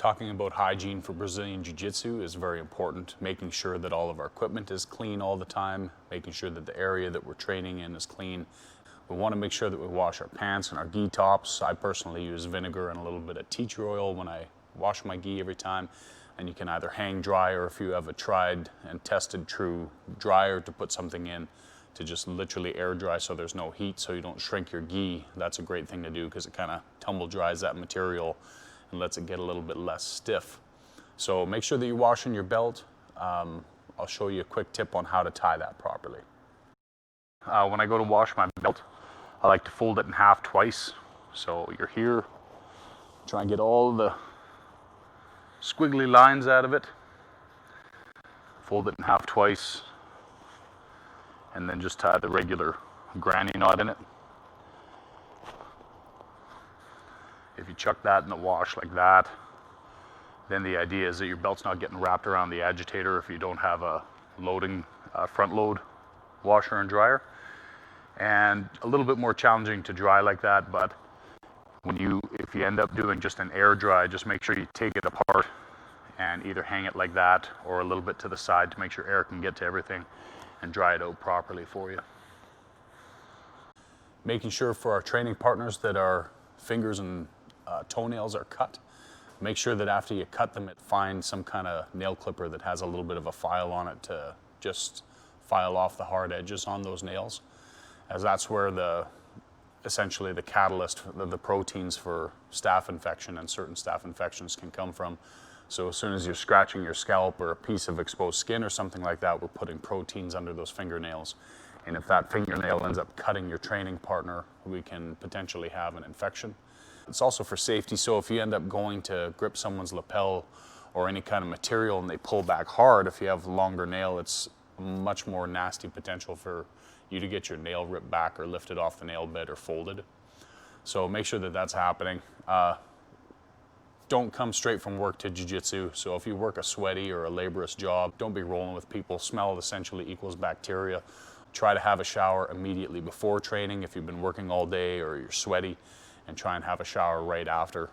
Talking about hygiene for Brazilian Jiu-Jitsu is very important, making sure that all of our equipment is clean all the time, making sure that the area that we're training in is clean. We want to make sure that we wash our pants and our gi tops. I personally use vinegar and a little bit of tea tree oil when I wash my gi every time. And you can either hang dry, or if you have a tried and tested true dryer to put something in, to just literally air dry so there's no heat, so you don't shrink your gi. That's a great thing to do because it kind of tumble dries that material and lets it get a little bit less stiff. So make sure that you're washing your belt. I'll show you a quick tip on how to tie that properly. When I go to wash my belt, I like to fold it in half twice. So you're here, try and get all the squiggly lines out of it. Fold it in half twice, and then just tie the regular granny knot in it. If you chuck that in the wash like that, then the idea is that your belt's not getting wrapped around the agitator if you don't have a loading front load washer and dryer. And a little bit more challenging to dry like that, but if you end up doing just an air dry, just make sure you take it apart and either hang it like that or a little bit to the side to make sure air can get to everything and dry it out properly for you. Making sure for our training partners that our fingers and toenails are cut. Make sure that after you cut them, find some kind of nail clipper that has a little bit of a file on it to just file off the hard edges on those nails, as that's where essentially the catalyst, the proteins for staph infection and certain staph infections can come from. So as soon as you're scratching your scalp or a piece of exposed skin or something like that, we're putting proteins under those fingernails. And if that fingernail ends up cutting your training partner, we can potentially have an infection. It's also for safety, so if you end up going to grip someone's lapel or any kind of material and they pull back hard, if you have a longer nail, it's much more nasty potential for you to get your nail ripped back or lifted off the nail bed or folded. So make sure that that's happening. Don't come straight from work to jiu-jitsu. So if you work a sweaty or a laborious job, don't be rolling with people. Smell essentially equals bacteria. Try to have a shower immediately before training if you've been working all day or you're sweaty, and try and have a shower right after.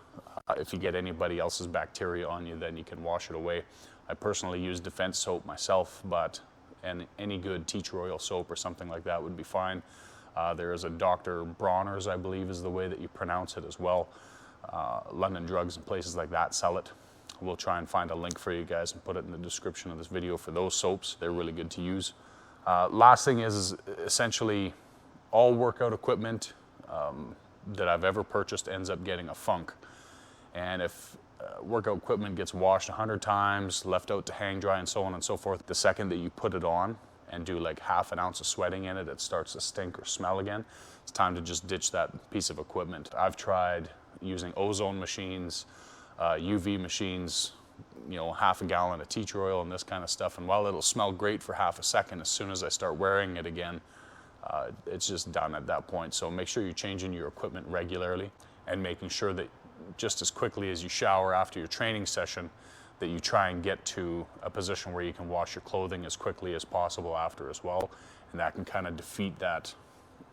If you get anybody else's bacteria on you, then you can wash it away. I personally use defense soap myself, but any good tea tree oil soap or something like that would be fine. There is a Dr. Bronner's, I believe is the way that you pronounce it as well. London Drugs and places like that sell it. We'll try and find a link for you guys and put it in the description of this video for those soaps. They're really good to use. Last thing is essentially all workout equipment that I've ever purchased ends up getting a funk. And if workout equipment gets washed 100 times, left out to hang dry and so on and so forth, the second that you put it on and do like half an ounce of sweating in it, it starts to stink or smell again. It's time to just ditch that piece of equipment. I've tried using ozone machines, UV machines, half a gallon of tea tree oil and this kind of stuff. And while it'll smell great for half a second, as soon as I start wearing it again, it's just done at that point. So make sure you're changing your equipment regularly and making sure that just as quickly as you shower after your training session, that you try and get to a position where you can wash your clothing as quickly as possible after as well. And that can kind of defeat that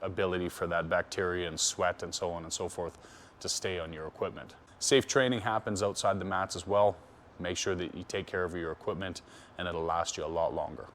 ability for that bacteria and sweat and so on and so forth to stay on your equipment. Safe training happens outside the mats as well. Make sure that you take care of your equipment and it'll last you a lot longer.